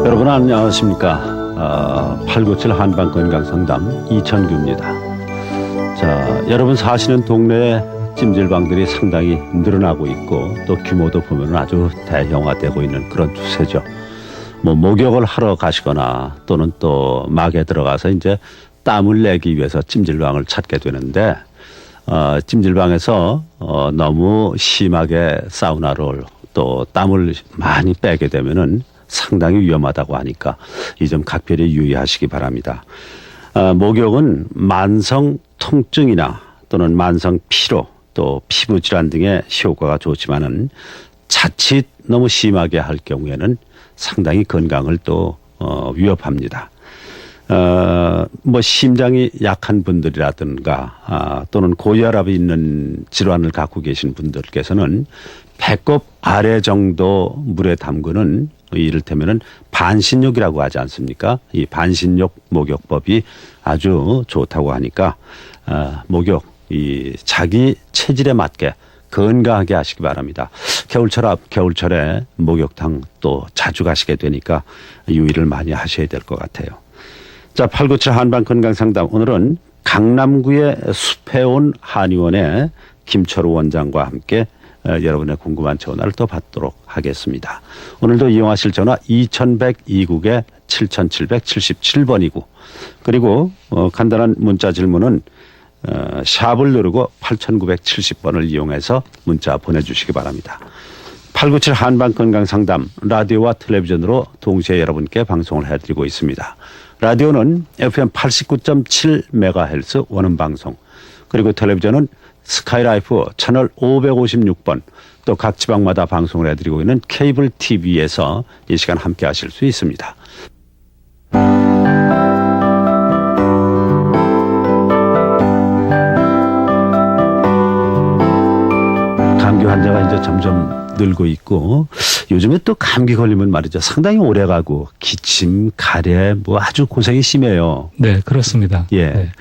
여러분 안녕하십니까. 897 한방건강상담 이천규입니다. 자, 여러분 사시는 동네에 찜질방들이 상당히 늘어나고 있고 또 규모도 보면 아주 대형화되고 있는 그런 추세죠. 목욕을 하러 가시거나 또는 또 막에 들어가서 이제 땀을 내기 위해서 찜질방을 찾게 되는데 찜질방에서 너무 심하게 사우나를 또 땀을 많이 빼게 되면은 상당히 위험하다고 하니까 이 점 각별히 유의하시기 바랍니다. 목욕은 만성 통증이나 또는 만성 피로 또 피부 질환 등의 효과가 좋지만은 자칫 너무 심하게 할 경우에는 상당히 건강을 또 위협합니다. 심장이 약한 분들이라든가 또는 고혈압이 있는 질환을 갖고 계신 분들께서는 배꼽 아래 정도 물에 담그는 이를테면은 반신욕이라고 하지 않습니까? 이 반신욕 목욕법이 아주 좋다고 하니까 목욕 이 자기 체질에 맞게 건강하게 하시기 바랍니다. 겨울철에 목욕탕 또 자주 가시게 되니까 유의를 많이 하셔야 될 것 같아요. 자, 897 한방건강상담 오늘은 강남구의 숲에 온 한의원의 김철우 원장과 함께 여러분의 궁금한 전화를 또 받도록 하겠습니다. 오늘도 이용하실 전화 2102국에 7777번이고 그리고 간단한 문자 질문은 샵을 누르고 8970번을 이용해서 문자 보내주시기 바랍니다. 897 한방건강상담 라디오와 텔레비전으로 동시에 여러분께 방송을 해드리고 있습니다. 라디오는 FM 89.7MHz 원음방송 그리고 텔레비전은 스카이라이프 채널 556번 또 각 지방마다 방송을 해드리고 있는 케이블 TV에서 이 시간 함께 하실 수 있습니다. 감기 환자가 이제 점점 늘고 있고 요즘에 또 감기 걸리면 말이죠. 상당히 오래 가고 기침, 가래 아주 고생이 심해요. 네, 그렇습니다. 예. 네.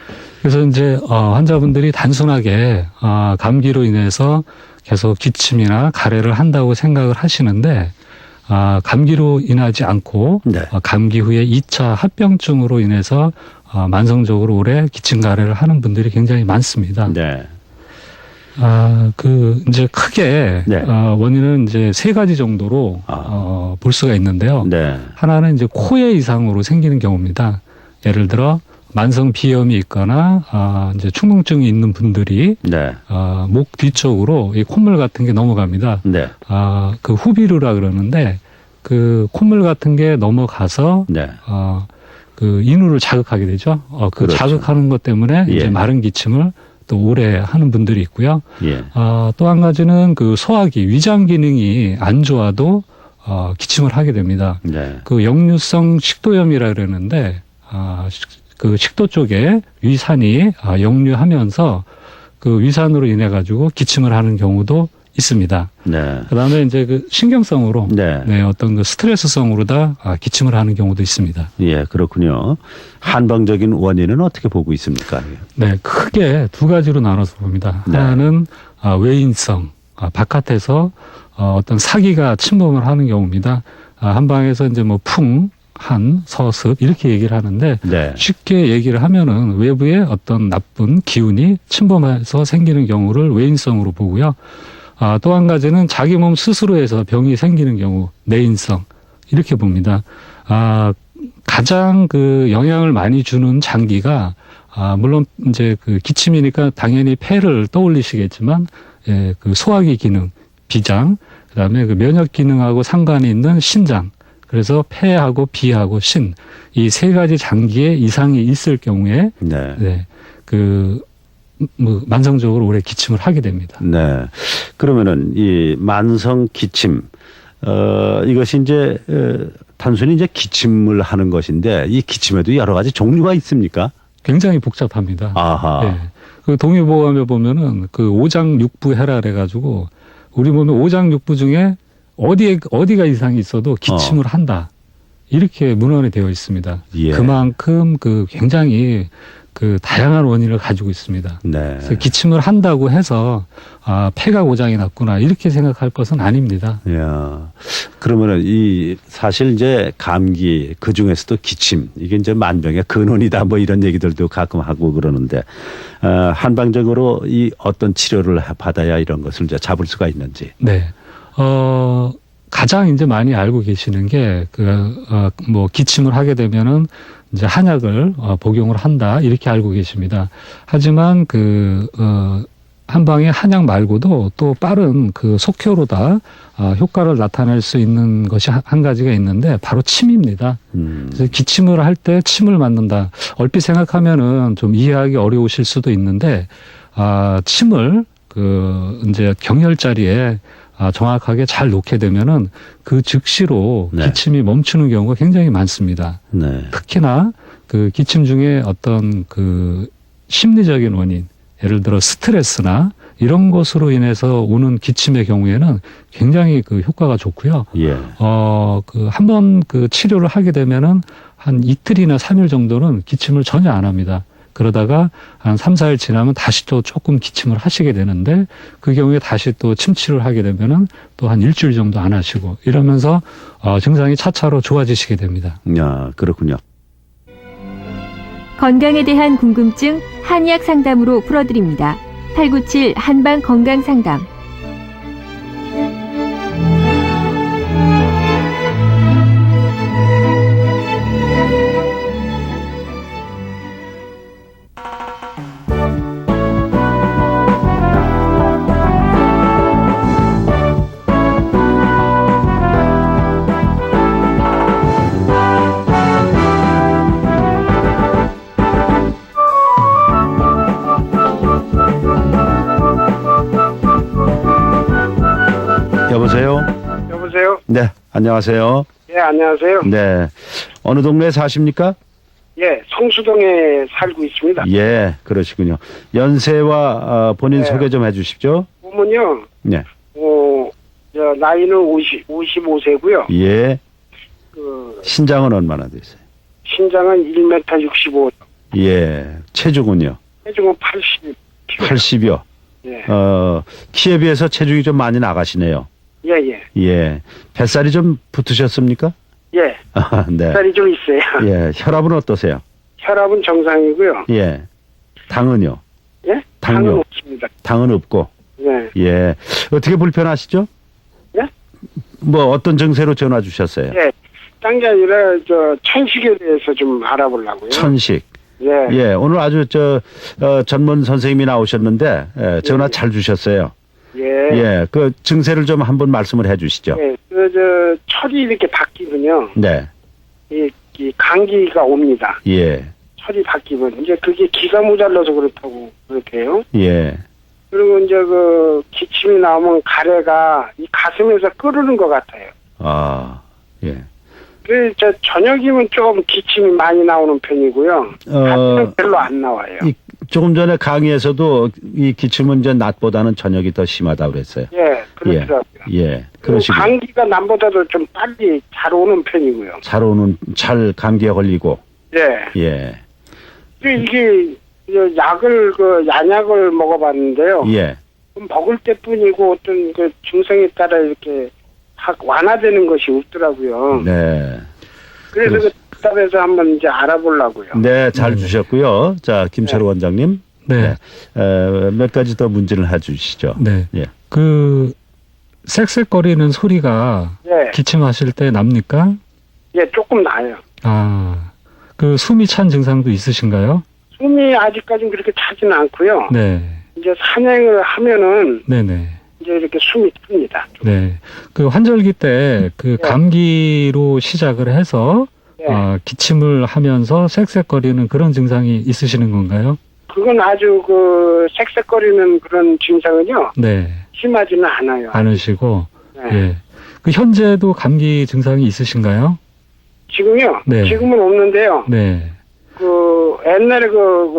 그래서 이제 환자분들이 단순하게 감기로 인해서 계속 기침이나 가래를 한다고 생각을 하시는데 감기로 인하지 않고 네. 감기 후에 2차 합병증으로 인해서 만성적으로 오래 기침 가래를 하는 분들이 굉장히 많습니다. 네. 이제 크게 네. 원인은 이제 세 가지 정도로 볼 수가 있는데요. 네. 하나는 이제 코의 이상으로 생기는 경우입니다. 예를 들어 만성 비염이 있거나 이제 축농증이 있는 분들이 네. 목 뒤쪽으로 이 콧물 같은 게 넘어갑니다. 네. 그 후비루라 그러는데 그 콧물 같은 게 넘어가서 네. 그 인후를 자극하게 되죠. 그 그렇죠. 자극하는 것 때문에 예. 이제 마른 기침을 또 오래 하는 분들이 있고요. 예. 또 한 가지는 그 소화기 위장 기능이 안 좋아도 기침을 하게 됩니다. 네. 그 역류성 식도염이라 그러는데 그 식도 쪽에 위산이 역류하면서 그 위산으로 인해 가지고 기침을 하는 경우도 있습니다. 네. 그다음에 이제 그 신경성으로 네. 어떤 그 스트레스성으로 다 기침을 하는 경우도 있습니다. 예, 그렇군요. 한방적인 원인은 어떻게 보고 있습니까? 네, 크게 두 가지로 나눠서 봅니다. 네. 하나는 외인성, 바깥에서 어떤 사기가 침범을 하는 경우입니다. 한방에서 이제 한, 서습 이렇게 얘기를 하는데 네. 쉽게 얘기를 하면은 외부의 어떤 나쁜 기운이 침범해서 생기는 경우를 외인성으로 보고요. 또 한 가지는 자기 몸 스스로에서 병이 생기는 경우 내인성 이렇게 봅니다. 가장 그 영향을 많이 주는 장기가 물론 이제 그 기침이니까 당연히 폐를 떠올리시겠지만 그 소화기 기능, 비장, 그다음에 그 면역 기능하고 상관이 있는 신장. 그래서 폐하고 비하고 신 이 세 가지 장기에 이상이 있을 경우에 네. 만성적으로 오래 기침을 하게 됩니다. 네. 그러면은 이 만성 기침 이것이 이제 단순히 이제 기침을 하는 것인데 이 기침에도 여러 가지 종류가 있습니까? 굉장히 복잡합니다. 아하. 네. 그 동의보감에 보면은 그 오장육부해라 그래가지고 우리 몸의 오장육부 중에 어디가 이상이 있어도 기침을 한다. 이렇게 문헌에 되어 있습니다. 예. 그만큼 그 굉장히 그 다양한 원인을 가지고 있습니다. 네. 그래서 기침을 한다고 해서 폐가 고장이 났구나 이렇게 생각할 것은 아닙니다. 야, 그러면은 이 사실 이제 감기 그 중에서도 기침 이게 이제 만병의 근원이다 뭐 이런 얘기들도 가끔 하고 그러는데 한방적으로 이 어떤 치료를 받아야 이런 것을 이제 잡을 수가 있는지. 네. 가장 이제 많이 알고 계시는 게 뭐 기침을 하게 되면은 이제 한약을 복용을 한다 이렇게 알고 계십니다. 하지만 한방의 한약 말고도 또 빠른 그 속효로다 효과를 나타낼 수 있는 것이 한 가지가 있는데 바로 침입니다. 그래서 기침을 할 때 침을 맞는다. 얼핏 생각하면은 좀 이해하기 어려우실 수도 있는데 침을 이제 경혈 자리에 정확하게 잘 놓게 되면은 그 즉시로 네. 기침이 멈추는 경우가 굉장히 많습니다. 네. 특히나 그 기침 중에 어떤 그 심리적인 원인, 예를 들어 스트레스나 이런 것으로 인해서 오는 기침의 경우에는 굉장히 그 효과가 좋고요. 예. 한번 그 치료를 하게 되면은 한 이틀이나 3일 정도는 기침을 전혀 안 합니다. 그러다가 한 3, 4일 지나면 다시 또 조금 기침을 하시게 되는데 그 경우에 다시 또 침치를 하게 되면은 또 한 일주일 정도 안 하시고 이러면서 증상이 차차로 좋아지시게 됩니다. 야, 그렇군요. 건강에 대한 궁금증 한의학 상담으로 풀어드립니다. 897 한방 건강 상담. 여보세요? 여보세요? 네, 안녕하세요. 예, 안녕하세요. 네. 어느 동네에 사십니까? 예, 성수동에 살고 있습니다. 예, 그러시군요. 연세와 본인 네. 소개 좀 해 주십시오. 보면요, 네. 나이는 55세고요. 예. 그, 신장은 얼마나 되세요? 신장은 1m 65, 예. 체중은요? 체중은 80. 80여. 예, 키에 비해서 체중이 좀 많이 나가시네요. 예, 예. 예. 뱃살이 좀 붙으셨습니까? 예, 아, 네. 살이 좀 있어요. 예. 혈압은 어떠세요? 혈압은 정상이고요. 예. 당은요? 예? 당뇨. 당은 없습니다. 당은 없고. 예, 예. 어떻게 불편하시죠? 예? 뭐 어떤 증세로 전화 주셨어요? 예. 딴 게 아니라, 천식에 대해서 좀 알아보려고요. 천식. 예. 예. 오늘 아주 전문 선생님이 나오셨는데 전화 잘 주셨어요. 예. 예. 그 증세를 좀 한번 말씀을 해 주시죠. 예. 철이 이렇게 바뀌면요. 네. 이 감기가 옵니다. 예. 철이 바뀌면 이제 그게 기가 모자라서 그렇다고 그렇대요. 예. 그리고 이제 기침이 나오면 가래가 이 가슴에서 끓는 것 같아요. 아. 예. 그래서 저녁이면 좀 기침이 많이 나오는 편이고요. 아침은 별로 안 나와요. 조금 전에 강의에서도 이 기침은 이제 낮보다는 저녁이 더 심하다고 그랬어요. 예, 그렇더라고요. 예. 그리고 그러시고 감기가 남보다도 좀 빨리 잘 오는 편이고요. 잘 감기에 걸리고. 예. 예. 이게 약을 양약을 먹어봤는데요. 예. 먹을 때뿐이고 어떤 증상에 따라 이렇게 완화되는 것이 없더라고요. 네. 그래서 그 답에서 한번 이제 알아보려고요. 네, 잘 주셨고요. 자, 김철우 원장님. 네. 몇 가지 더 문제를 해주시죠. 네. 예. 쌕쌕거리는 소리가 예. 기침하실 때 납니까? 예, 조금 나요. 숨이 찬 증상도 있으신가요? 숨이 아직까지는 그렇게 차지는 않고요. 네. 이제 산행을 하면은 네네. 이제 이렇게 숨이 찹니다. 네. 환절기 때 감기로 시작을 해서 예. 기침을 하면서 쌕쌕거리는 그런 증상이 있으시는 건가요? 그건 아주 색색거리는 그런 증상은요. 네. 심하지는 않아요. 않으시고. 네. 예. 현재도 감기 증상이 있으신가요? 지금요? 네. 지금은 없는데요. 네. 옛날에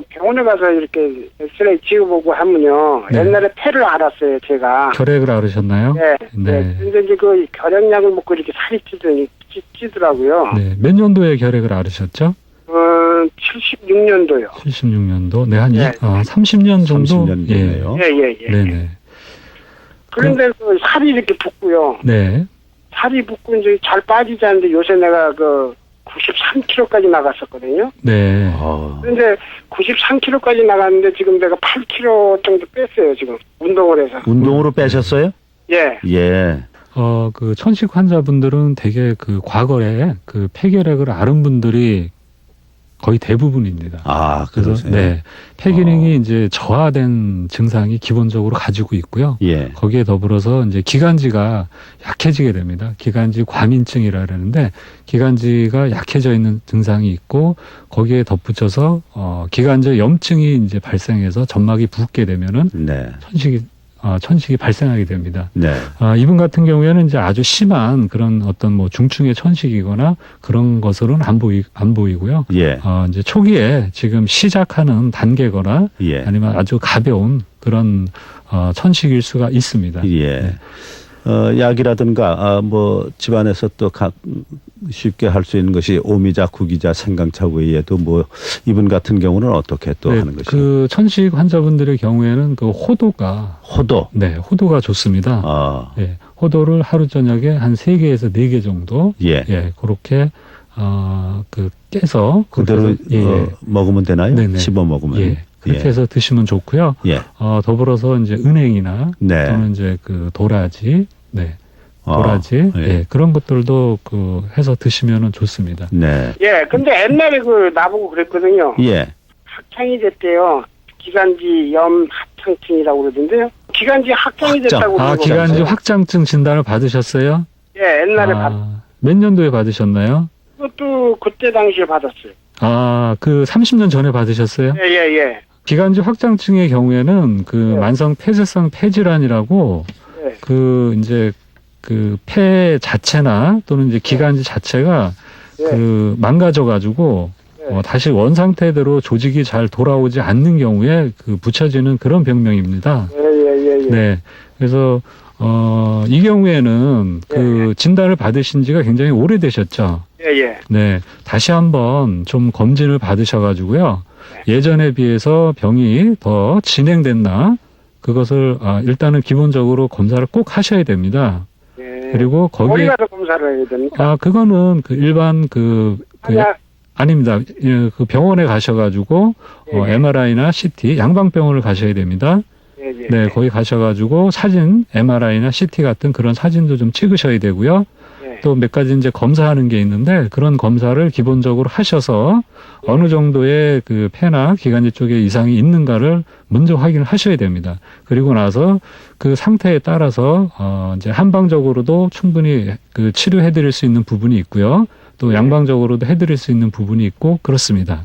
병원에 가서 이렇게 엑스레이 찍어보고 하면요. 네. 옛날에 폐를 앓았어요, 제가. 결핵을 앓으셨나요? 네. 네. 근데 이제 결핵약을 먹고 이렇게 살이 찌더라고요. 네. 몇 년도에 결핵을 앓으셨죠? 저는 76년도요. 76년도. 네, 한 네. 30년 정도. 30년 됐네요. 예. 네네. 그런데 그 살이 이렇게 붙고요. 네. 살이 붙고 이제 잘 빠지지 않는데 요새 내가 그 93kg까지 나갔었거든요. 네. 그런데 93kg까지 나갔는데 지금 내가 8kg 정도 뺐어요, 지금. 운동을 해서. 운동으로 빼셨어요? 예. 예. 그 천식 환자분들은 되게 그 과거에 그 폐결핵을 앓은 분들이 거의 대부분입니다. 아, 그러세요? 네. 폐기능이 이제 저하된 증상이 기본적으로 가지고 있고요. 예. 거기에 더불어서 이제 기관지가 약해지게 됩니다. 기관지 과민증이라 그러는데 기관지가 약해져 있는 증상이 있고 거기에 덧붙여서 기관지 염증이 이제 발생해서 점막이 붓게 되면은 네. 천식이 발생하게 됩니다. 네. 이분 같은 경우에는 이제 아주 심한 그런 어떤 뭐 중증의 천식이거나 그런 것으로는 안 보이고요. 예. 이제 초기에 지금 시작하는 단계거나 예. 아니면 아주 가벼운 그런 천식일 수가 있습니다. 예. 네. 약이라든가 뭐 집안에서 또 쉽게 할 수 있는 것이 오미자, 구기자, 생강차 외에도 뭐 이분 같은 경우는 어떻게 또 네, 하는 것이요? 그 천식 환자분들의 경우에는 그 호도가 호도. 네, 호도가 좋습니다. 네, 호도를 하루 저녁에 한 3개에서 4개 정도 예. 그렇게 깨서 그대로 먹으면 되나요? 네네. 씹어 먹으면. 예. 그렇게 해서 드시면 좋고요. 예. 더불어서 이제 은행이나 네. 또는 이제 그 도라지, 도라지, 예. 그런 것들도 해서 드시면은 좋습니다. 네. 예, 근데 옛날에 나보고 그랬거든요. 예. 확장이 됐대요. 기관지 염 합창증이라고 그러던데요. 기관지 확장이 확장. 됐다고. 그러고 기관지 그랬어요. 확장증 진단을 받으셨어요? 예, 옛날에 몇 년도에 받으셨나요? 그것도 그때 당시에 받았어요. 30년 전에 받으셨어요? 예. 기관지 확장증의 경우에는 만성 폐쇄성 폐질환이라고 예. 이제 폐 자체나 또는 이제 기관지 자체가 망가져 가지고 다시 원 상태대로 조직이 잘 돌아오지 않는 경우에 붙여지는 그런 병명입니다. 예. 네. 그래서 이 경우에는 진단을 받으신 지가 굉장히 오래되셨죠. 예. 네. 다시 한번 좀 검진을 받으셔 가지고요. 예전에 비해서 병이 더 진행됐나? 그것을 일단은 기본적으로 검사를 꼭 하셔야 됩니다. 예. 그리고 거기에 어디 가서 검사를 해야 됩니까? 그거는 일반 아닙니다. 그 병원에 가셔가지고 MRI나 CT 양방병원을 가셔야 됩니다. 예. 네, 거기 가셔가지고 사진, MRI나 CT 같은 그런 사진도 좀 찍으셔야 되고요. 예. 또 몇 가지 이제 검사하는 게 있는데 그런 검사를 기본적으로 하셔서 어느 정도의 폐나 기관지 쪽에 이상이 있는가를 먼저 확인을 하셔야 됩니다. 그리고 나서 그 상태에 따라서 이제 한방적으로도 충분히 치료해드릴 수 있는 부분이 있고요. 또 양방적으로도 해드릴 수 있는 부분이 있고 그렇습니다.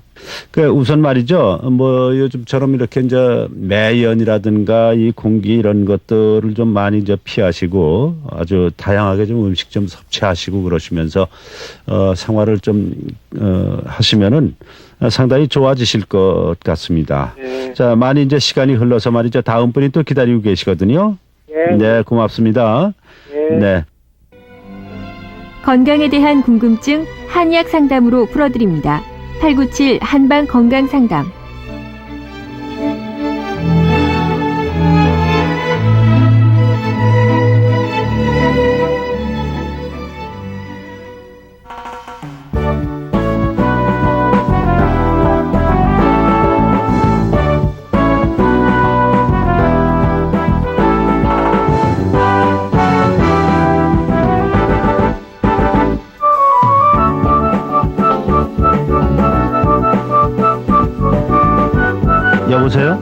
우선 말이죠. 뭐 요즘처럼 이렇게 이제 매연이라든가 이 공기 이런 것들을 좀 많이 이제 피하시고 아주 다양하게 좀 음식 좀 섭취하시고 그러시면서 생활을 좀 하시면은 상당히 좋아지실 것 같습니다. 예. 자, 많이 이제 시간이 흘러서 말이죠. 다음 분이 또 기다리고 계시거든요. 예. 네, 고맙습니다. 예. 네. 건강에 대한 궁금증 한의학 상담으로 풀어드립니다. 897 한방 건강 상담. 여보세요?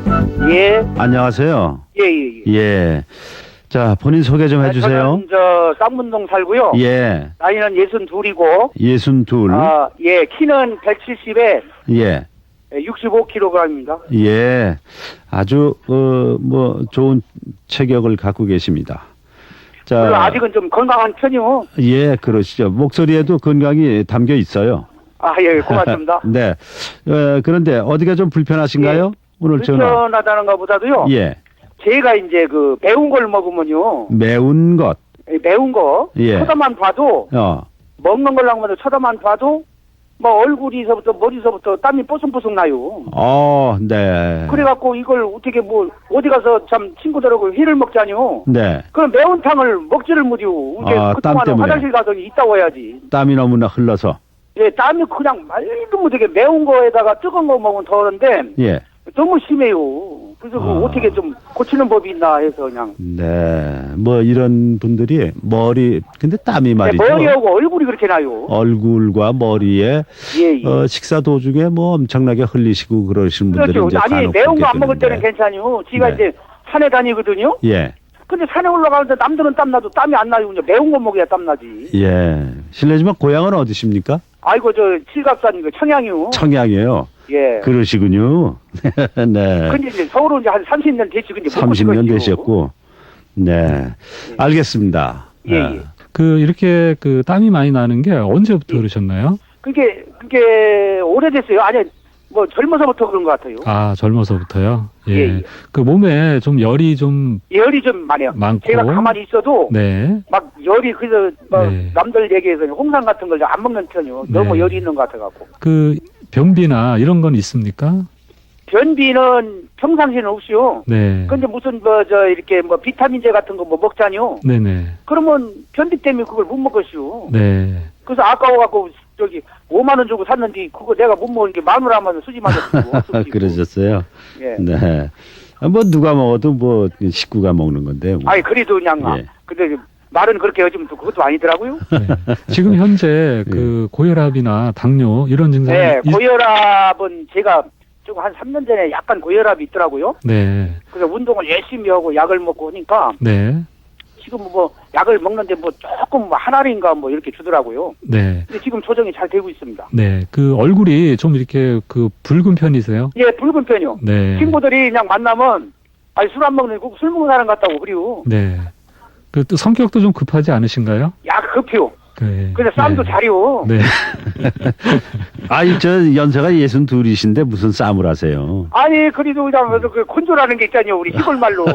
예. 안녕하세요. 예. 예. 자, 본인 소개 좀 해주세요. 저는 쌍문동 살고요. 예. 나이는 62이고. 62. 예. 키는 170에 예. 65kg입니다. 예. 아주, 좋은 체격을 갖고 계십니다. 물론 자. 아직은 좀 건강한 편이요. 예, 그러시죠. 목소리에도 건강이 담겨 있어요. 예, 고맙습니다. 네. 그런데 어디가 좀 불편하신가요? 오늘 전화. 불편하다는 것보다도요. 예. 제가 이제 매운 걸 먹으면요. 매운 것. 매운 거. 예. 쳐다만 봐도, 먹는 걸 하면 쳐다만 봐도, 뭐 얼굴에서부터 머리서부터 땀이 뽀송뽀송 나요. 네. 그래갖고 이걸 어떻게 뭐 어디 가서 참 친구들하고 회를 먹자뇨. 네. 그럼 매운탕을 먹지를 못해요. 이제 땀 그동안 때문에. 화장실 가서 있다 와야지. 땀이 너무나 흘러서. 예, 땀이 그냥 말도 못하게 매운 거에다가 뜨거운 거 먹으면 더는데 예. 너무 심해요. 그래서 그거 어떻게 좀 고치는 법이 있나 해서 그냥. 네. 뭐 이런 분들이 근데 땀이 말이죠. 머리하고 얼굴이 그렇게 나요. 얼굴과 머리에 예, 예. 식사 도중에 뭐 엄청나게 흘리시고 그러시는 분들이 그렇죠. 이제 아니 간혹 매운 거 안 보게 먹을 때는 되는데. 괜찮요. 지가 네. 이제 산에 다니거든요. 예. 근데 산에 올라가는데 남들은 땀 나도 땀이 안 나요. 그냥 매운 거 먹어야 땀 나지. 예. 실례지만 고향은 어디십니까? 아이고 저 칠갑산 그 청양이요. 청양이에요. 예. 그러시군요. 네. 근데 이제 서울은 이제 한 30년 됐지. 근데 30년 되셨고. 네. 알겠습니다. 예, 예. 이렇게 땀이 많이 나는 게 언제부터 그러셨나요? 그게 오래됐어요. 아니 뭐 젊어서부터 그런 것 같아요. 아, 젊어서부터요? 예. 예. 그 몸에 좀 열이 좀 열이 좀 많아요. 많고. 제가 가만히 있어도 네. 막 열이 그래서 막 네. 남들 얘기해서 홍삼 같은 걸 안 먹는 편이요. 너무 네. 열이 있는 것 같아갖고. 변비나 이런 건 있습니까? 변비는 평상시는 없이요. 네. 근데 무슨 이렇게 비타민제 같은 거 먹자뇨. 네네. 그러면 변비 때문에 그걸 못 먹겠슈. 네. 그래서 아까워갖고 5만 원 주고 샀는데 그거 내가 못 먹은 게 마누라만 수지 맞았고. 그러셨어요. 예. 네. 뭐 누가 먹어도 뭐 식구가 먹는 건데. 뭐. 아니 그래도 그냥 예. 근데 말은 그렇게 해주면 또 그것도 아니더라고요. 네. 지금 현재 고혈압이나 당뇨 이런 증상이 네, 고혈압은 제가 지금 한 3년 전에 약간 고혈압이 있더라고요. 네. 그래서 운동을 열심히 하고 약을 먹고 하니까 네. 지금 뭐 약을 먹는데 뭐 조금 한 알인가 뭐 이렇게 주더라고요. 네. 근데 지금 조정이 잘 되고 있습니다. 네. 얼굴이 좀 이렇게 붉은 편이세요? 예, 붉은 편이요. 네. 친구들이 그냥 만나면 술 안 먹는 술 먹는 사람 같다고 그래요. 네. 또 성격도 좀 급하지 않으신가요? 약 급해요. 네. 근데 싸움도 네. 잘해요. 네. 저 연세가 62이신데 무슨 싸움을 하세요? 아니 그래도 그냥 그 콘조라는 게 있잖아요. 우리 시골 말로.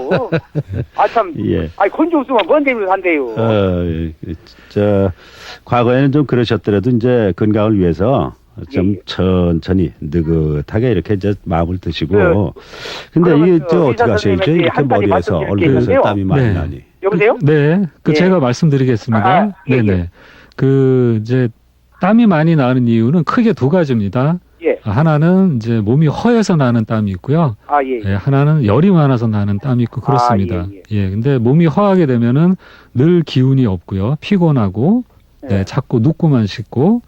아 참. 예. 아니 콘조 없으면 뭔 재미로 산대요. 과거에는 좀 그러셨더라도 이제 건강을 위해서 좀 예. 천천히 느긋하게 이렇게 이제 마음을 드시고. 그, 근데 그러면 이게 저 어떻게 하셔야죠? 의사 이렇게 한 가지 머리에서 말씀드릴 게 얼굴에서 있는데요. 땀이 많이 네. 나니. 여보세요? 네. 예. 제가 말씀드리겠습니다. 예, 네네. 이제 땀이 많이 나는 이유는 크게 두 가지입니다. 예. 하나는 이제 몸이 허해서 나는 땀이 있고요. 아 예. 예, 하나는 열이 많아서 나는 땀이 있고 그렇습니다. 예. 근데 몸이 허하게 되면은 늘 기운이 없고요. 피곤하고, 예. 자꾸 눕고만 싶고,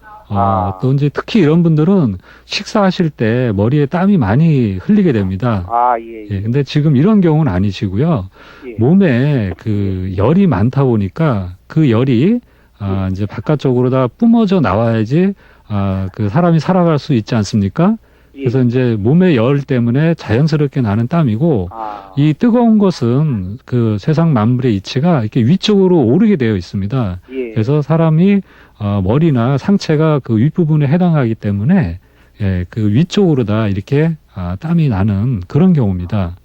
또 이제 특히 이런 분들은 식사하실 때 머리에 땀이 많이 흘리게 됩니다. 아 예. 예, 근데 지금 이런 경우는 아니시고요. 예. 몸에 열이 많다 보니까 그 열이 이제 바깥쪽으로 다 뿜어져 나와야지 사람이 살아갈 수 있지 않습니까? 예. 그래서 이제 몸의 열 때문에 자연스럽게 나는 땀이고 이 뜨거운 것은 세상 만물의 이치가 이렇게 위쪽으로 오르게 되어 있습니다. 예. 그래서 사람이 머리나 상체가 그 윗부분에 해당하기 때문에 위쪽으로 다 이렇게 땀이 나는 그런 경우입니다.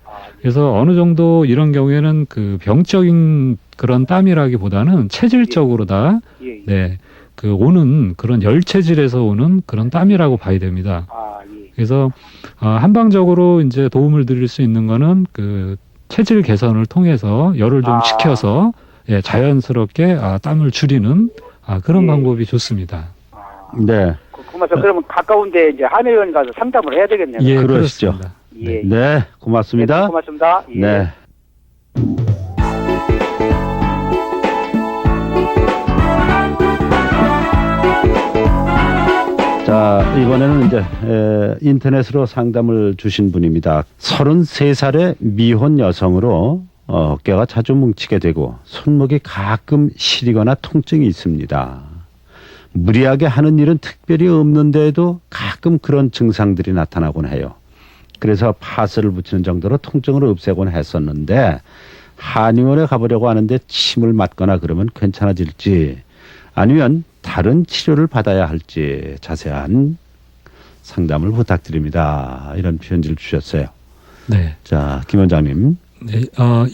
그래서 어느 정도 이런 경우에는 병적인 그런 땀이라기보다는 체질적으로 다 예. 오는 그런 열 체질에서 오는 그런 땀이라고 봐야 됩니다. 예. 그래서 한방적으로 이제 도움을 드릴 수 있는 거는 체질 개선을 통해서 열을 좀 식혀서 자연스럽게 땀을 줄이는 그런 예. 방법이 좋습니다. 네. 그러면서 그러면 가까운데 이제 한의원 가서 상담을 해야 되겠네요. 예, 그러시죠. 그렇습니다. 예. 네. 고맙습니다. 네, 고맙습니다. 예. 네. 자, 이번에는 이제 인터넷으로 상담을 주신 분입니다. 33살의 미혼 여성으로 어깨가 자주 뭉치게 되고 손목이 가끔 시리거나 통증이 있습니다. 무리하게 하는 일은 특별히 없는데도 가끔 그런 증상들이 나타나곤 해요. 그래서 파스를 붙이는 정도로 통증을 없애곤 했었는데 한의원에 가보려고 하는데 침을 맞거나 그러면 괜찮아질지 아니면 다른 치료를 받아야 할지 자세한 상담을 부탁드립니다. 이런 편지를 주셨어요. 네. 자, 김 원장님. 네,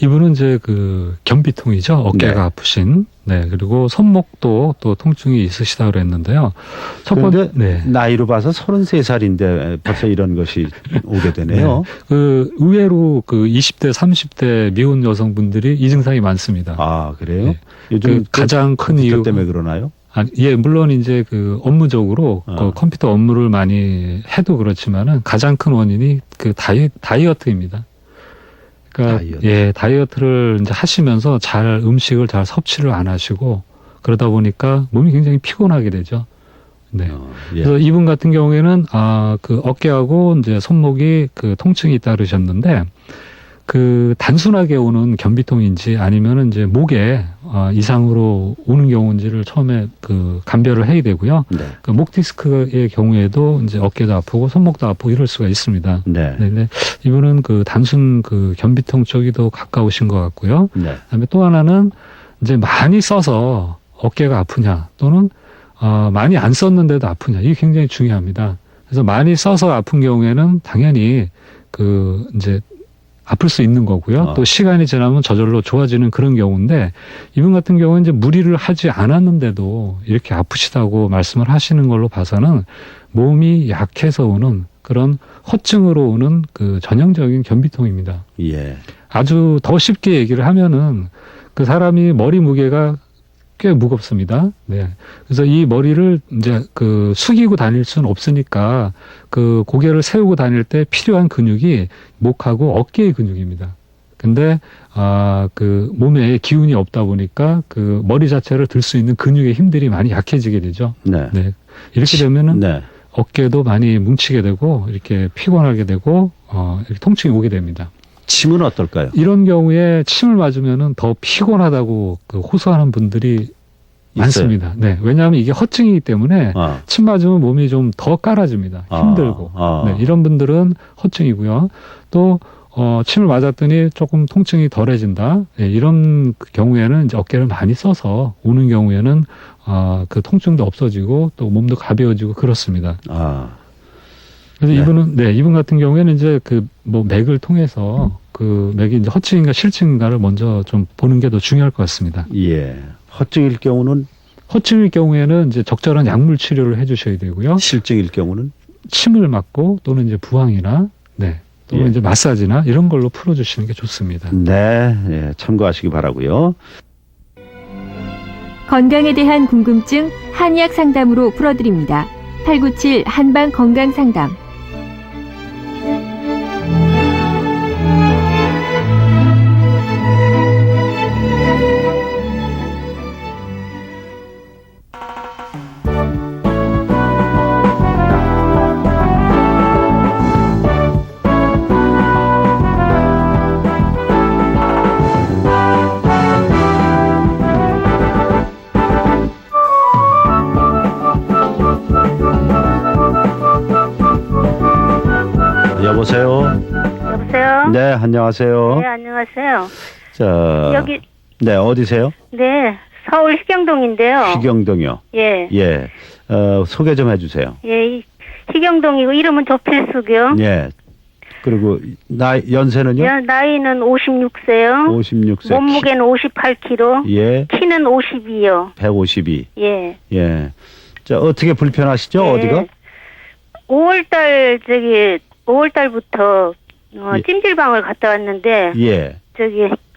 이분은 이제 그 겸비통이죠. 어깨가 네. 아프신. 네, 그리고 손목도 또 통증이 있으시다고 그랬는데요. 첫 번째, 그런데 나이로 봐서 33살인데 벌써 이런 것이 오게 되네요. 그 의외로 그 20대, 30대 미혼 여성분들이 이 증상이 많습니다. 아, 그래요? 네. 요즘 그 가장 큰 컴퓨터 이유 때문에 그러나요? 예, 물론 이제 그 업무적으로 그 컴퓨터 업무를 많이 해도 그렇지만은 가장 큰 원인이 그 다이어트입니다. 그러니까 다이어트. 예, 다이어트를 이제 하시면서 잘 음식을 잘 섭취를 안 하시고 그러다 보니까 몸이 굉장히 피곤하게 되죠. 네. 예. 그래서 이분 같은 경우에는 그 어깨하고 이제 손목이 그 통증이 있다 그러셨는데 그 단순하게 오는 겸비통인지 아니면은 이제 목에 이상으로 오는 경우인지를 처음에 그 감별을 해야 되고요. 네. 그 목 디스크의 경우에도 이제 어깨도 아프고 손목도 아프고 이럴 수가 있습니다. 네. 네, 네. 이분은 그 단순 그 겸비통 쪽이 더 가까우신 것 같고요. 네. 그다음에 또 하나는 이제 많이 써서 어깨가 아프냐 또는 많이 안 썼는데도 아프냐 이게 굉장히 중요합니다. 그래서 많이 써서 아픈 경우에는 당연히 그 이제 아플 수 있는 거고요. 또 시간이 지나면 저절로 좋아지는 그런 경우인데 이분 같은 경우는 이제 무리를 하지 않았는데도 이렇게 아프시다고 말씀을 하시는 걸로 봐서는 몸이 약해서 오는 그런 허증으로 오는 그 전형적인 겸비통입니다. 예. 아주 더 쉽게 얘기를 하면은 그 사람이 머리 무게가 꽤 무겁습니다. 네. 그래서 이 머리를 이제 그 숙이고 다닐 수는 없으니까 그 고개를 세우고 다닐 때 필요한 근육이 목하고 어깨의 근육입니다. 근데 그 몸에 기운이 없다 보니까 그 머리 자체를 들 수 있는 근육의 힘들이 많이 약해지게 되죠. 네. 네. 이렇게 되면은 네. 어깨도 많이 뭉치게 되고 이렇게 피곤하게 되고 이렇게 통증이 오게 됩니다. 침은 어떨까요? 이런 경우에 침을 맞으면은 더 피곤하다고 그 호소하는 분들이 많습니다. 네. 왜냐하면 이게 허증이기 때문에 침 맞으면 몸이 좀 더 깔아집니다. 힘들고. 네. 이런 분들은 허증이고요. 또 침을 맞았더니 조금 통증이 덜해진다. 네. 이런 경우에는 이제 어깨를 많이 써서 오는 경우에는 그 통증도 없어지고 또 몸도 가벼워지고 그렇습니다. 그래서 네. 이분 같은 경우에는 이제 그 뭐 맥을 통해서 그 맥이 이제 허증인가 실증인가를 먼저 좀 보는 게 더 중요할 것 같습니다. 예. 허증일 경우는 허증일 경우에는 이제 적절한 약물 치료를 해주셔야 되고요. 실증일 경우는 침을 맞고 또는 이제 부항이나 네 또는 예. 이제 마사지나 이런 걸로 풀어주시는 게 좋습니다. 네, 예, 참고하시기 바라고요. 건강에 대한 궁금증 한의학 상담으로 풀어드립니다. 897 한방 건강 상담. 여보세요? 여보세요? 네, 안녕하세요. 네, 안녕하세요. 자, 여기, 네, 어디세요? 네, 서울 희경동인데요. 희경동이요. 예. 예, 소개 좀 해주세요. 예, 희경동이고, 이름은 조필숙이요. 예. 그리고 연세는요? 나이는 56세요. 56세. 몸무게는 58kg. 예. 키는 52요. 152. 예. 예. 자, 어떻게 불편하시죠? 예. 어디가? 5월달부터 예. 찜질방을 갔다 왔는데, 예.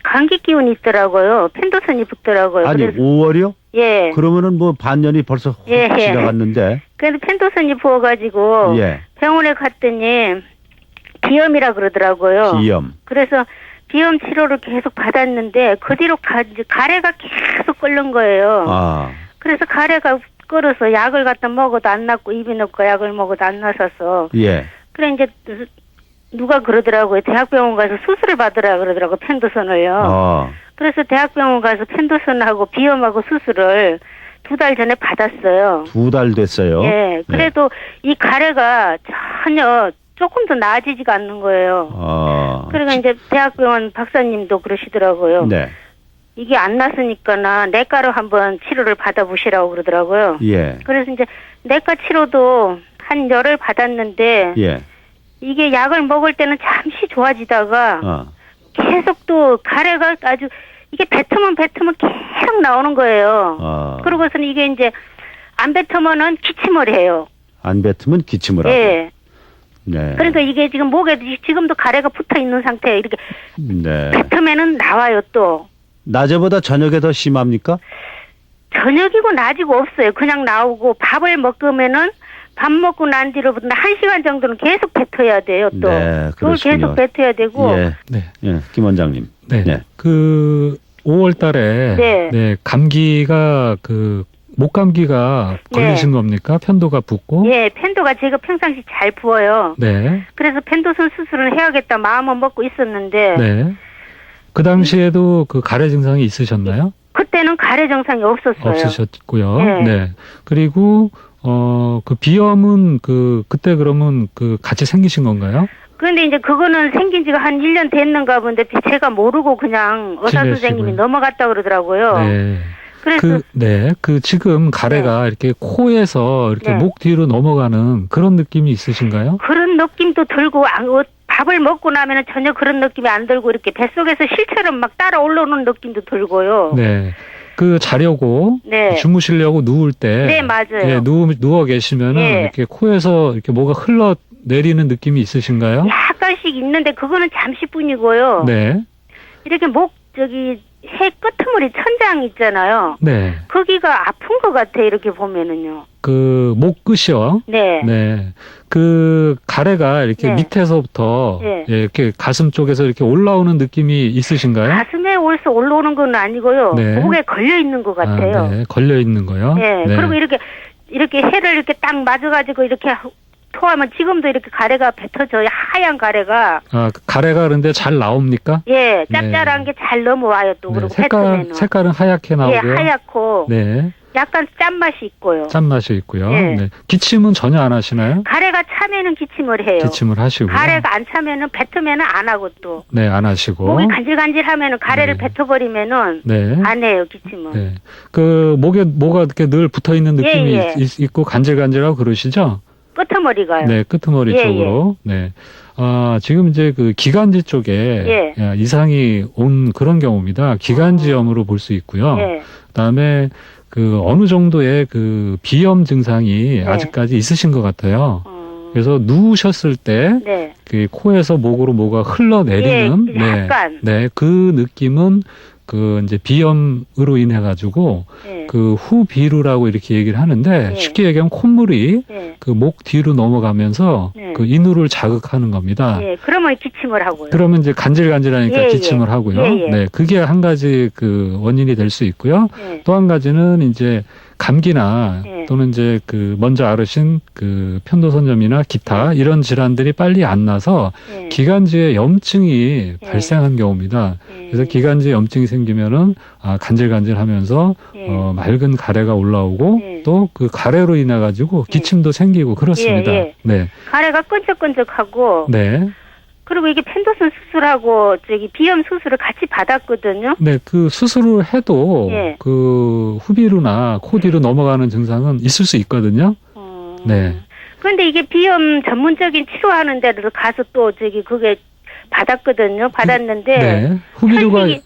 감기 기운이 있더라고요. 펜도선이 붙더라고요. 아니, 그래서, 5월이요? 예. 그러면은 뭐 반년이 벌써 확 예. 지나갔는데. 그래도 펜도선이 부어가지고, 예. 병원에 갔더니, 비염이라 그러더라고요. 비염. 그래서 비염 치료를 계속 받았는데 그 뒤로 가래가 계속 끓는 거예요. 그래서 가래가 끓어서 약을 갖다 먹어도 안 낫고 입에 넣고 약을 먹어도 안 나서서. 예. 그래 이제 누가 그러더라고요. 대학병원 가서 수술을 받으라 그러더라고요. 펜도선을요. 그래서 대학병원 가서 펜도선하고 비염하고 수술을 2달 전에 받았어요. 2달 됐어요. 예. 그래도 이 가래가 전혀 조금도 나아지지가 않는 거예요. 그러니까 이제 대학병원 박사님도 그러시더라고요. 네. 이게 안 났으니까나 내과로 한번 치료를 받아보시라고 그러더라고요. 예. 그래서 이제 내과 치료도 한 열흘 받았는데 예. 이게 약을 먹을 때는 잠시 좋아지다가 계속 또 가래가 아주 이게 뱉으면 계속 나오는 거예요. 그러고서는 이게 이제 안 뱉으면은 기침을 해요. 안 뱉으면 기침을 하고. 네. 네. 그러니까 이게 지금 목에 지금도 가래가 붙어 있는 상태에 이렇게 네. 뱉으면은 나와요 또. 낮에보다 저녁에 더 심합니까? 저녁이고 낮이고 없어요. 그냥 나오고 밥을 먹으면은 밥 먹고 난 뒤로부터 1시간 정도는 계속 뱉어야 돼요 또. 네, 그걸 계속 뱉어야 되고. 예. 네. 예, 김 원장님. 네. 네. 그 5월 달에 네. 네, 감기가 목감기가 걸리신 네. 겁니까? 편도가 붓고. 예, 펜도가 제가 평상시 잘 부어요. 네. 그래서 펜도선 수술을 해야겠다 마음은 먹고 있었는데 네. 그 당시에도 그 가래 증상이 있으셨나요? 그때는 가래 증상이 없었어요. 없으셨고요. 네. 네. 그리고 그 비염은 그때 그러면 같이 생기신 건가요? 그런데 이제 그거는 생긴 지가 한 1년 됐는가 본데 제가 모르고 그냥 의사 선생님이 지내시고요. 넘어갔다 그러더라고요. 네. 그래서 지금 가래가 이렇게 코에서 이렇게 네. 목 뒤로 넘어가는 그런 느낌이 있으신가요? 그런 느낌도 들고 밥을 먹고 나면은 전혀 그런 느낌이 안 들고 이렇게 뱃속에서 실처럼 막 따라 올라오는 느낌도 들고요. 네. 자려고 네. 주무시려고 누울 때 네, 맞아요. 예, 누워 계시면은 네. 이렇게 코에서 이렇게 뭐가 흘러 내리는 느낌이 있으신가요? 약간씩 있는데 그거는 잠시뿐이고요. 네. 이렇게 해 끄트머리 천장 있잖아요. 네. 거기가 아픈 것 같아 이렇게 보면은요. 목 끝이요. 네. 네. 가래가 이렇게 네. 밑에서부터 네. 예, 이렇게 가슴 쪽에서 이렇게 올라오는 느낌이 있으신가요? 가슴에 올라오는 건 아니고요. 네. 목에 걸려 있는 것 같아요. 네. 걸려 있는 거요. 네. 그리고 이렇게 해를 이렇게 딱 맞아가지고 이렇게 토하면 지금도 이렇게 가래가 뱉어져요. 하얀 가래가. 가래가 그런데 잘 나옵니까? 예, 짭짤한 게 잘 넘어와요 또. 네. 그리고 뱉으면은. 색깔은 하얗게 예, 나오고요. 하얗고. 네. 약간 짠맛이 있고요. 짠맛이 있고요. 네. 네. 기침은 전혀 안 하시나요? 가래가 차면은 기침을 해요. 기침을 하시고요. 가래가 안 차면은 뱉으면은 안 하고 또. 네, 안 하시고. 목이 간질간질하면은 가래를 네. 뱉어버리면은 네. 안 해요 기침은. 네. 목에 뭐가 이렇게 늘 붙어 있는 느낌이 예. 있고 간질간질하고 그러시죠? 끄트머리가요. 네, 끄트머리 예, 쪽으로. 네. 지금 이제 기관지 쪽에 예. 이상이 온 그런 경우입니다. 기관지염으로 볼 수 있고요. 예. 그다음에 어느 정도의 비염 증상이 네. 아직까지 있으신 것 같아요. 그래서 누우셨을 때 네. 코에서 목으로 뭐가 흘러내리는 예, 약간. 그 느낌은 이제 비염으로 인해 가지고 예. 후비루라고 이렇게 얘기를 하는데 예. 쉽게 얘기하면 콧물이 예. 목 뒤로 넘어가면서 네. 인후를 자극하는 겁니다. 예. 그러면 기침을 하고요. 그러면 이제 간질간질하니까 예, 기침을 예. 하고요. 예, 예. 네, 그게 한 가지 원인이 될 수 있고요. 예. 또 한 가지는 이제 감기나 예. 또는 이제 먼저 앓으신 편도선염이나 기타 이런 질환들이 빨리 안 나서 예. 기관지에 염증이 예. 발생한 경우입니다. 예. 그래서 기관지에 염증이 생기면은 간질간질하면서 예. 맑은 가래가 올라오고 예. 또 가래로 인해 가지고 기침도 생기고 그렇습니다. 예, 예. 네, 가래가 끈적끈적하고 네, 그리고 이게 펜도선 수술하고 비염 수술을 같이 받았거든요. 네. 수술을 해도 예. 후비루나 코 뒤로 넘어가는 증상은 있을 수 있거든요. 네. 그런데 이게 비염 전문적인 치료하는 데를 가서 또 그게 받았거든요. 받았는데 네. 후비루가 천식이-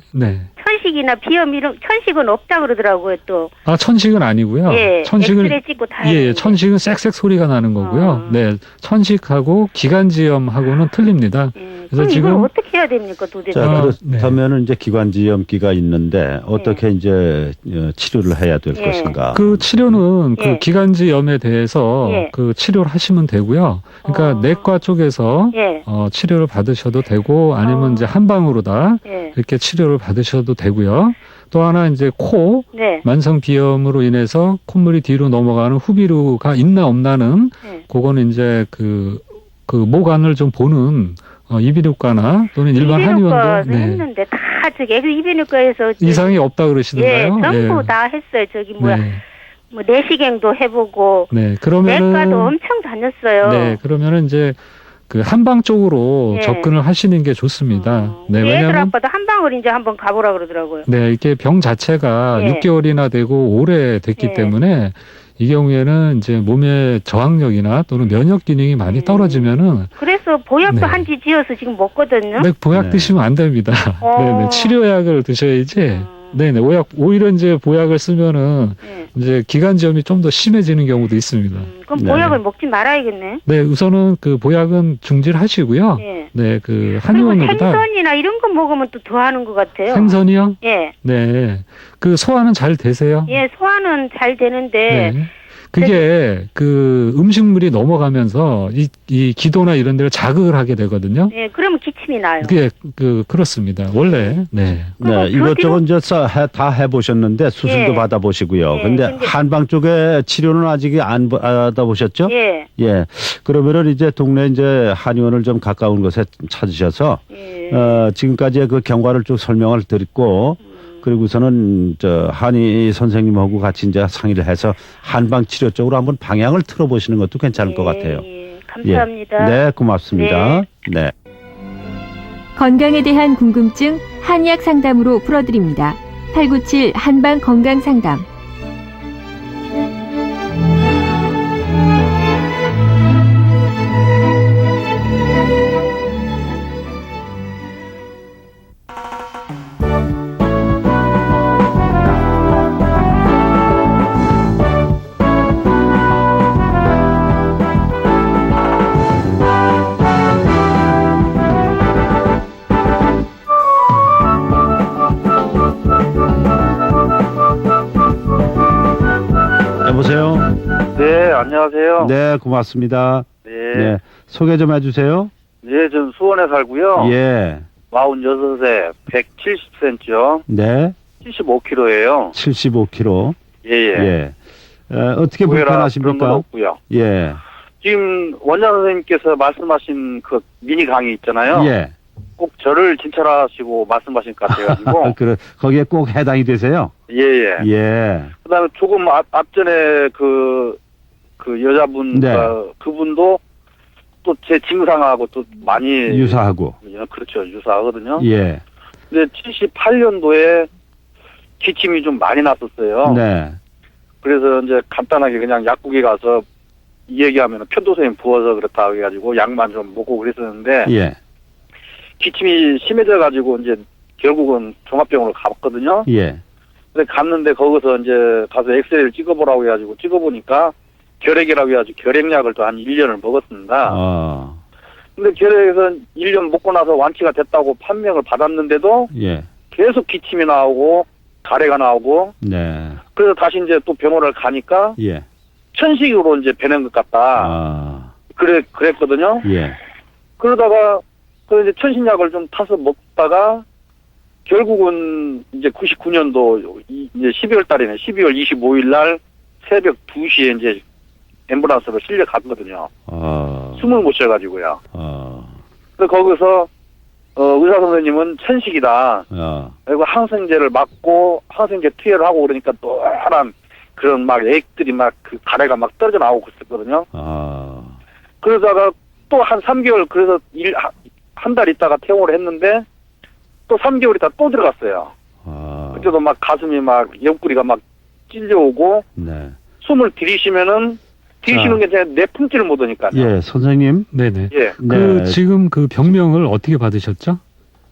천식이나 비염 천식은 없다 그러더라고요 또. 천식은 아니고요. 예. 천식은 엑스레이 찍고 다 예, 했는데. 천식은 쌕쌕 소리가 나는 거고요. 네, 천식하고 기관지염하고는 틀립니다. 그래서 그래서 지금 지금 어떻게 해야 됩니까 도대체? 자, 네. 그렇다면은 이제 기관지염기가 있는데 어떻게 이제 치료를 해야 될 예. 것인가? 치료는 예. 기관지염에 대해서 예. 치료를 하시면 되고요. 그러니까 내과 쪽에서 예. 치료를 받으셔도 되고 아니면 이제 한방으로다 예. 이렇게 치료를 받으셔도 되고요. 또 하나 이제 코 네. 만성 비염으로 인해서 콧물이 뒤로 넘어가는 후비루가 있나 없나는 네. 그거는 이제 목 안을 좀 보는 이비인후과나 또는 일반 이비인후과 한의원도 했는데 다 이비인후과에서 이상이 없다 그러시던가요? 예, 전부 다 했어요. 네. 내시경도 해보고 네, 그러면은 내과도 엄청 다녔어요. 네, 그러면은 이제 한방 쪽으로 예. 접근을 하시는 게 좋습니다. 네, 우리 애들 왜냐하면 아빠도 한방을 이제 한번 가보라 그러더라고요. 네, 이게 병 자체가 예. 6개월이나 되고 오래 됐기 예. 때문에 이 경우에는 이제 몸의 저항력이나 또는 면역 기능이 많이 떨어지면은 그래서 먹어서 보약도 네. 한지 지어서 지금 먹거든요. 네, 보약 네. 드시면 안 됩니다. 네네. 치료약을 드셔야지. 네네. 오히려 이제 보약을 쓰면은 네. 이제 기관지염이 좀 더 심해지는 경우도 있습니다. 그럼 네. 보약을 먹지 말아야겠네. 네, 우선은 그 보약은 중지하시고요. 예. 네, 그 그리고 한의원으로다 생선이나 이런 거 먹으면 또 더 하는 것 같아요. 생선이요? 예. 네. 그 소화는 잘 되세요? 예, 소화는 잘 되는데 네. 그게 그 음식물이 넘어가면서 이 기도나 이런 데를 자극을 하게 되거든요. 예, 그러면 기침이 나요. 그게 그렇습니다. 원래. 네. 네, 이것저것 이제 다 해보셨는데 수술도 예. 받아보시고요. 예, 근데 한방 쪽에 치료는 아직 안 받아보셨죠? 예. 예. 그러면은 이제 동네 이제 한의원을 좀 가까운 곳에 찾으셔서 예. 지금까지의 그 경과를 쭉 설명을 드리고 그리고서는 저 한의 선생님하고 같이 이제 상의를 해서 한방 치료 쪽으로 한번 방향을 틀어보시는 것도 괜찮을 것 같아요. 예, 감사합니다. 네, 고맙습니다. 네. 건강에 대한 궁금증 한의학 상담으로 풀어드립니다. 897 한방 건강 상담. 여보세요? 네, 안녕하세요. 네, 고맙습니다. 네. 네. 소개 좀 해주세요. 네, 전 수원에 살고요. 예. 46세, 170cm요. 네. 75kg예요. 75kg. 예, 예. 예. 어떻게 그런 건 불편하십니까? 없고요. 예. 지금 원장 선생님께서 말씀하신 그 미니 강의 있잖아요. 예. 꼭 저를 진찰하시고 말씀하신 것 같아가지고. 거기에 꼭 해당이 되세요? 예, 예. 예. 그 다음에 조금 앞전에 그 여자분, 네. 그분도 또 제 증상하고 또 많이. 유사하고. 그렇죠. 유사하거든요. 예. 근데 78년도에 기침이 좀 많이 났었어요. 네. 그래서 이제 간단하게 그냥 약국에 가서 이 얘기하면 편도선이 부어서 그렇다 해가지고 약만 좀 먹고 그랬었는데. 예. 기침이 심해져가지고 이제 결국은 종합병원을 가봤거든요. 예. 근데 갔는데 거기서 이제 가서 엑스레이를 찍어보라고 해가지고 찍어보니까 결핵이라고 해가지고 결핵약을 또 한 1년을 먹었습니다. 근데 결핵에서 1년 먹고 나서 완치가 됐다고 판명을 받았는데도 예. 계속 기침이 나오고 가래가 나오고 네. 그래서 다시 이제 또 병원을 가니까 예. 천식으로 이제 배는 것 같다. 그랬거든요. 예. 그러다가 그 이제 천신약을 좀 타서 먹다가 결국은 이제 99년도 이제 12월 달이네. 12월 25일 날 새벽 2시에 이제 앰뷸런스로 실려 갔거든요. 숨을 못 쉬어가지고요. 그래서 거기서 의사 선생님은 천식이다. 그리고 항생제를 맞고 항생제 투여를 하고 그러니까 또한 그런 막 액들이 막 그 가래가 막 떨어져 나오고 있었거든요. 그러다가 또 한 3개월 그래서 한 달 있다가 퇴원을 했는데 또 3개월 있다 또 들어갔어요. 그때도 막 가슴이 막 옆구리가 막 찔려오고 네. 숨을 들이쉬면은 들이쉬는 게 제가 내품질을 못 하니까요. 예, 선생님. 네네. 예. 네. 지금 그 병명을 어떻게 받으셨죠?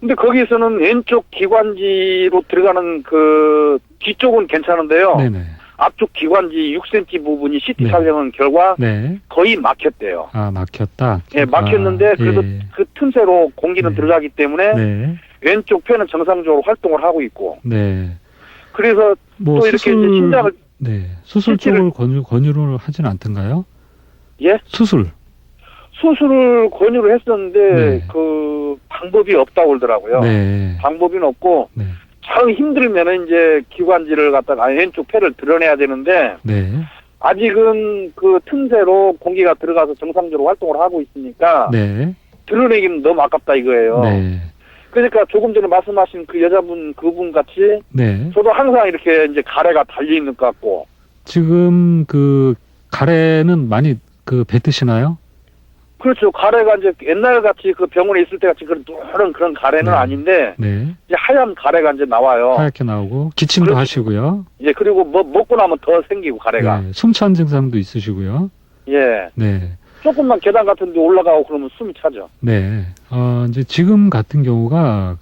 근데 거기서는 왼쪽 기관지로 들어가는 그 뒤쪽은 괜찮은데요. 네네. 앞쪽 기관지 6cm 부분이 CT 네. 촬영한 결과 네. 거의 막혔대요. 막혔다. 예, 막혔는데 그래도 예. 그 틈새로 공기는 네. 들어가기 때문에 네. 왼쪽 폐는 정상적으로 활동을 하고 있고 네. 그래서 뭐 또 이렇게 이제 심장을 네. 수술 쪽을 권유를 하진 않던가요? 예? 수술을 권유를 했었는데 네. 그 방법이 없다고 그러더라고요. 네. 방법은 없고 네. 참 힘들면은 이제 기관지를 갖다가 왼쪽 폐를 드러내야 되는데 네. 아직은 그 틈새로 공기가 들어가서 정상적으로 활동을 하고 있으니까 네. 드러내기는 너무 아깝다 이거예요. 네. 그러니까 조금 전에 말씀하신 그 여자분 그분 같이 네. 저도 항상 이렇게 이제 가래가 달려 있는 것 같고 지금 그 가래는 많이 그 뱉으시나요? 그렇죠. 가래가 이제 옛날 같이 그 병원에 있을 때 같이 그런 가래는 네. 아닌데 네. 이제 하얀 가래가 이제 나와요. 하얗게 나오고 기침도 그렇죠. 하시고요. 예, 그리고 뭐 먹고 나면 더 생기고 가래가. 네. 숨찬 증상도 있으시고요. 예. 네. 조금만 계단 같은 데 올라가고 그러면 숨이 차죠. 네. 이제 지금 같은 경우가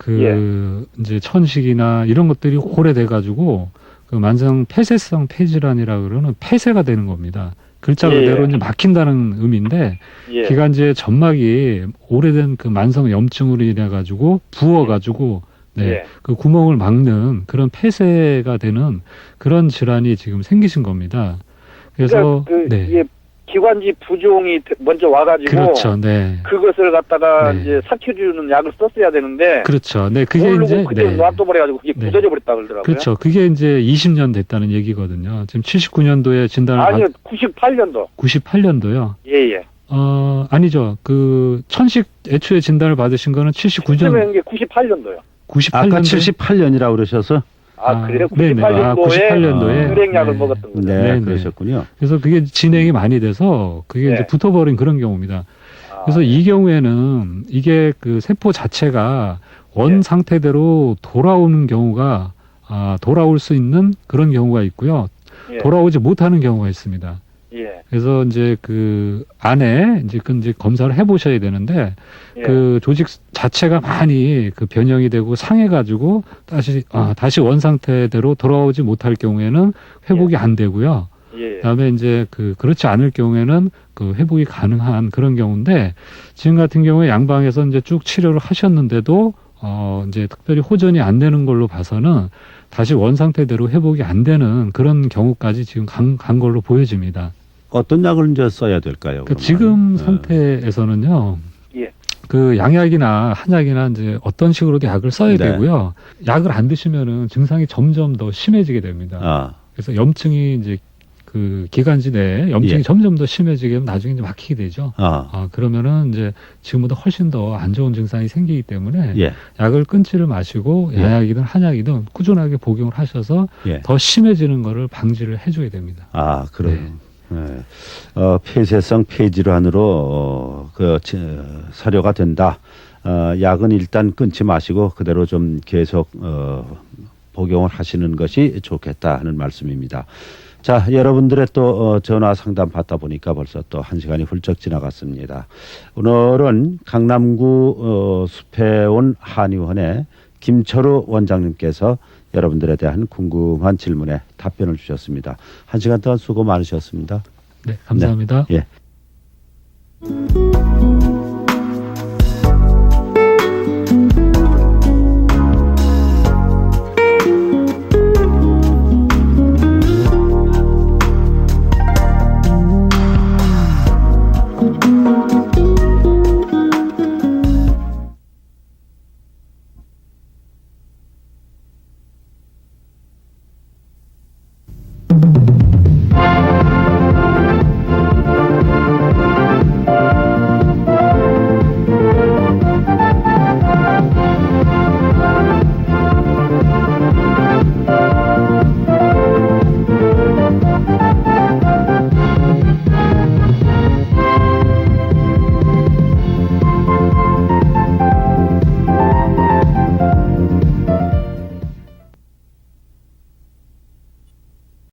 이제 천식이나 이런 것들이 오래돼가지고 그 만성 폐쇄성 폐질환이라 그러는 폐쇄가 되는 겁니다. 글자 그대로 이제 막힌다는 의미인데 기관지의 점막이 오래된 그 만성 염증으로 인해 가지고 부어가지고 그 구멍을 막는 그런 폐쇄가 되는 그런 질환이 지금 생기신 겁니다. 그래서 이게 기관지 부종이 먼저 와가지고 그렇죠. 네. 그것을 갖다가 이제 삭혀주는 약을 썼어야 되는데 그렇죠. 네, 그게 이제 그때 놔둬버려가지고 그게 굳어져 버렸다 그러더라고요. 그렇죠. 그게 이제 20년 됐다는 얘기거든요. 지금 79년도에 진단을 아니요, 98년도. 98년도요. 예. 아니죠. 그 천식 애초에 진단을 받으신 거는 79년. 이게 98년도요. 98년도. 아까 78년이라고 그러셔서. 그래요? 네네. 98년도에 혈액약을 먹었던 거죠. 네, 그러셨군요. 그래서 그게 진행이 많이 돼서 그게 이제 붙어버린 그런 경우입니다. 그래서 이 경우에는 이게 그 세포 자체가 원 상태대로 돌아오는 경우가 돌아올 수 있는 그런 경우가 있고요. 돌아오지 못하는 경우가 있습니다. 그래서 이제 그 안에 이제 검사를 해보셔야 되는데 그 조직 자체가 많이 그 변형이 되고 상해가지고 다시 원 상태대로 돌아오지 못할 경우에는 회복이 안 되고요. 그다음에 이제 그렇지 않을 경우에는 그 회복이 가능한 그런 경우인데 지금 같은 경우에 양방에서 이제 쭉 치료를 하셨는데도 이제 특별히 호전이 안 되는 걸로 봐서는 다시 원 상태대로 회복이 안 되는 그런 경우까지 지금 간 걸로 보여집니다. 어떤 약을 이제 써야 될까요? 지금 상태에서는요. 그 양약이나 한약이나 이제 어떤 식으로도 약을 써야 되고요. 약을 안 드시면은 증상이 점점 더 심해지게 됩니다. 그래서 염증이 이제 그 기관지 내에 염증이 점점 더 심해지게 되면 나중에 이제 막히게 되죠. 그러면은 이제 지금보다 훨씬 더 안 좋은 증상이 생기기 때문에 약을 끊지를 마시고 양약이든 한약이든 꾸준하게 복용을 하셔서 더 심해지는 거를 방지를 해줘야 됩니다. 그래요. 폐쇄성 폐질환으로 사료가 된다. 약은 일단 끊지 마시고 그대로 좀 계속 복용을 하시는 것이 좋겠다 하는 말씀입니다. 자, 여러분들의 또 전화 상담 받다 보니까 벌써 또 1시간이 훌쩍 지나갔습니다. 오늘은 강남구 숲해온 한의원의 김철우 원장님께서 여러분들에 대한 궁금한 질문에 답변을 주셨습니다. 1시간 동안 수고 많으셨습니다. 네, 감사합니다. 예.